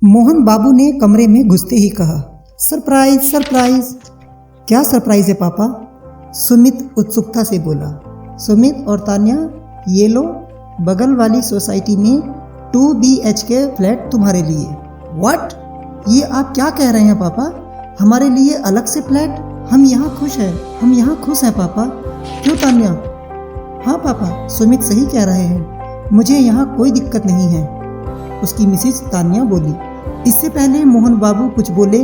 मोहन बाबू ने कमरे में घुसते ही कहा, सरप्राइज सरप्राइज। क्या सरप्राइज है पापा? सुमित उत्सुकता से बोला। सुमित और तान्या, ये लो, बगल वाली सोसाइटी में 2 BHK फ्लैट तुम्हारे लिए। व्हाट? ये आप क्या कह रहे हैं पापा? हमारे लिए अलग से फ्लैट? हम यहाँ खुश हैं पापा। क्यों तान्या? हाँ पापा, सुमित सही कह रहे हैं, मुझे यहाँ कोई दिक्कत नहीं है, उसकी मिसेज तान्या बोली। इससे पहले मोहन बाबू कुछ बोले,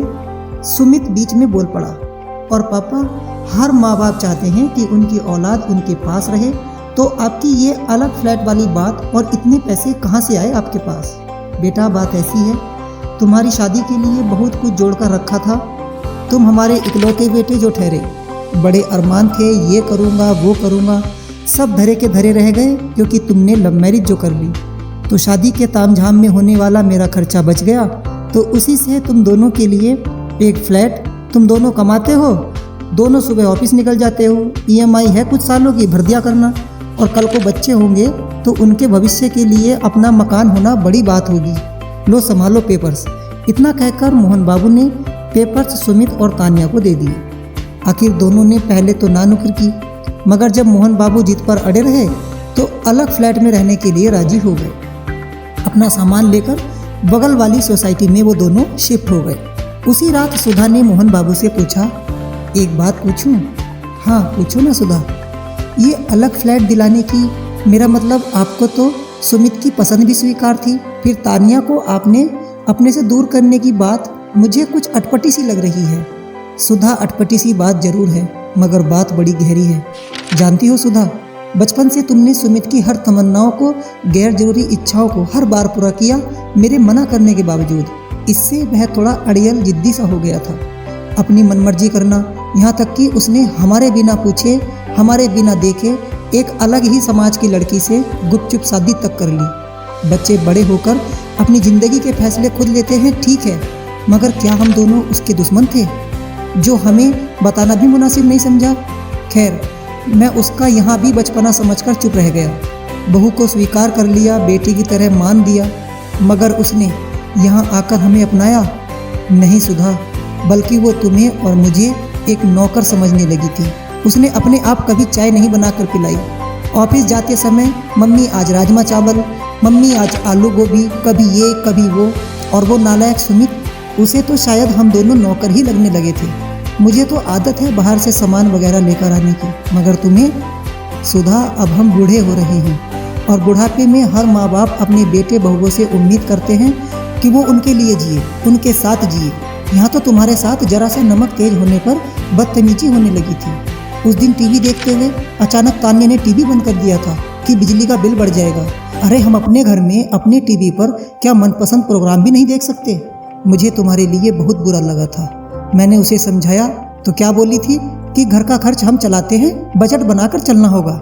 सुमित बीच में बोल पड़ा, और पापा, हर माँ बाप चाहते हैं कि उनकी औलाद उनके पास रहे, तो आपकी ये अलग फ्लैट वाली बात और इतने पैसे कहाँ से आए आपके पास? बेटा, बात ऐसी है, तुम्हारी शादी के लिए बहुत कुछ जोड़ कर रखा था। तुम हमारे इकलौते बेटे जो ठहरे, बड़े अरमान थे, ये करूँगा वो करूँगा, सब धरे के धरे रह गए क्योंकि तुमने लव मैरिज जो कर ली। तो शादी के तामझाम में होने वाला मेरा खर्चा बच गया, तो उसी से तुम दोनों के लिए एक फ्लैट, तुम दोनों कमाते हो, दोनों सुबह ऑफिस निकल जाते हो, EMI है कुछ सालों की, भर दिया करना, और कल को बच्चे होंगे तो उनके भविष्य के लिए अपना मकान होना बड़ी बात होगी। लो संभालो पेपर्स। इतना कहकर मोहन बाबू ने पेपर्स सुमित और तान्या को दे दिए। आखिर दोनों ने पहले तो ना नुक्र की, मगर जब मोहन बाबू जिद पर अड़े रहे तो अलग फ्लैट में रहने के लिए राजी हो गए। अपना सामान लेकर बगल वाली सोसाइटी में वो दोनों शिफ्ट हो गए। उसी रात सुधा ने मोहन बाबू से पूछा, एक बात पूछूं? हाँ पूछो ना सुधा। ये अलग फ्लैट दिलाने की, मेरा मतलब आपको तो सुमित की पसंद भी स्वीकार थी, फिर तान्या को आपने अपने से दूर करने की बात मुझे कुछ अटपटी सी लग रही है। सुधा, अटपटी सी बात जरूर है, मगर बात बड़ी गहरी है। जानती हो सुधा, बचपन से तुमने सुमित की हर तमन्नाओं को, गैर जरूरी इच्छाओं को हर बार पूरा किया, मेरे मना करने के बावजूद। इससे वह थोड़ा अड़ियल, जिद्दी सा हो गया था। अपनी मनमर्जी करना, यहाँ तक कि उसने हमारे बिना पूछे, हमारे बिना देखे एक अलग ही समाज की लड़की से गुपचुप शादी तक कर ली। बच्चे बड़े होकर अपनी ज़िंदगी के फैसले खुद लेते हैं, ठीक है, मगर क्या हम दोनों उसके दुश्मन थे, जो हमें बताना भी मुनासिब नहीं समझा? खैर, मैं उसका यहाँ भी बचपना समझकर चुप रह गया। बहू को स्वीकार कर लिया, बेटी की तरह मान दिया, मगर उसने यहाँ आकर हमें अपनाया नहीं सुधा, बल्कि वो तुम्हें और मुझे एक नौकर समझने लगी थी। उसने अपने आप कभी चाय नहीं बनाकर पिलाई। ऑफिस जाते समय मम्मी आज राजमा चावल, मम्मी आज आलू गोभी, कभी ये कभी वो। और वो नालायक सुमित, उसे तो शायद हम दोनों नौकर ही लगने लगे थे। मुझे तो आदत है बाहर से सामान वगैरह लेकर आने की, मगर तुम्हें? सुधा, अब हम बूढ़े हो रहे हैं, और बुढ़ापे में हर माँ बाप अपने बेटे बहुओं से उम्मीद करते हैं कि वो उनके लिए जिए, उनके साथ जिए। यहाँ तो तुम्हारे साथ जरा सा नमक तेज होने पर बदतमीजी होने लगी थी। उस दिन टीवी देखते हुए अचानक तान्या ने टीवी बंद कर दिया था कि बिजली का बिल बढ़ जाएगा। अरे हम अपने घर में अपने टीवी पर क्या मनपसंद प्रोग्राम भी नहीं देख सकते? मुझे तुम्हारे लिए बहुत बुरा लगा था। मैंने उसे समझाया तो क्या बोली थी कि घर का खर्च हम चलाते हैं, बजट बनाकर चलना होगा।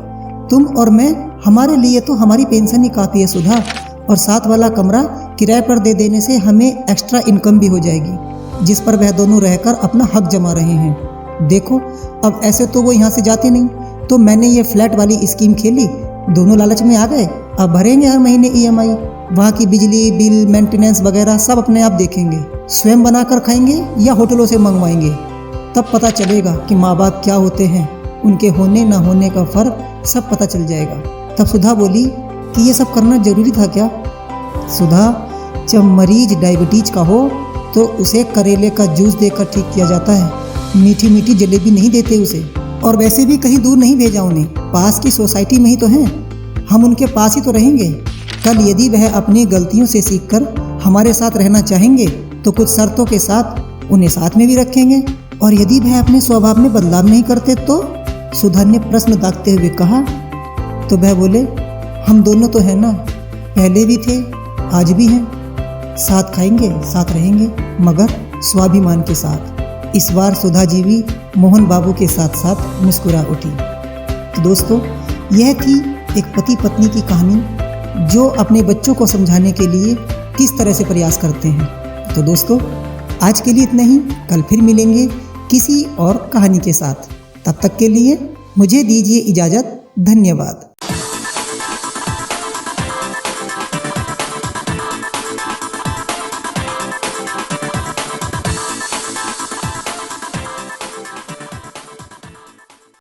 तुम और मैं, हमारे लिए तो हमारी पेंशन ही काफ़ी है सुधा, और साथ वाला कमरा किराए पर दे देने से हमें एक्स्ट्रा इनकम भी हो जाएगी, जिस पर वह दोनों रहकर अपना हक जमा रहे हैं। देखो, अब ऐसे तो वो यहाँ से जाते नहीं, तो मैंने ये फ्लैट वाली स्कीम खेली, दोनों लालच में आ गए। अब भरेंगे हर महीने EMI, वहाँ की बिजली बिल, मेंटेनेंस वगैरह सब अपने आप देखेंगे। स्वयं बनाकर खाएंगे या होटलों से मंगवाएंगे, तब पता चलेगा कि माँ बाप क्या होते हैं, उनके होने ना होने का फ़र्क सब पता चल जाएगा। तब सुधा बोली कि ये सब करना जरूरी था क्या? सुधा, जब मरीज डायबिटीज का हो तो उसे करेले का जूस देकर ठीक किया जाता है, मीठी मीठी जलेबी नहीं देते उसे। और वैसे भी कहीं दूर नहीं भेजा उन्हें, पास की सोसाइटी में ही तो हैं, हम उनके पास ही तो रहेंगे। कल यदि वह अपनी गलतियों से सीखकर हमारे साथ रहना चाहेंगे तो कुछ शर्तों के साथ उन्हें साथ में भी रखेंगे, और यदि वह अपने स्वभाव में बदलाव नहीं करते तो? सुधा ने प्रश्न दागते हुए कहा। तो वह बोले, हम दोनों तो हैं ना, पहले भी थे, आज भी हैं, साथ खाएंगे, साथ रहेंगे, मगर स्वाभिमान के साथ। इस बार सुधा जी भी मोहन बाबू के साथ साथ मुस्कुरा उठी। तो दोस्तों, यह थी एक पति पत्नी की कहानी, जो अपने बच्चों को समझाने के लिए किस तरह से प्रयास करते हैं। तो दोस्तों, आज के लिए इतना ही, कल फिर मिलेंगे किसी और कहानी के साथ। तब तक के लिए मुझे दीजिए इजाज़त। धन्यवाद।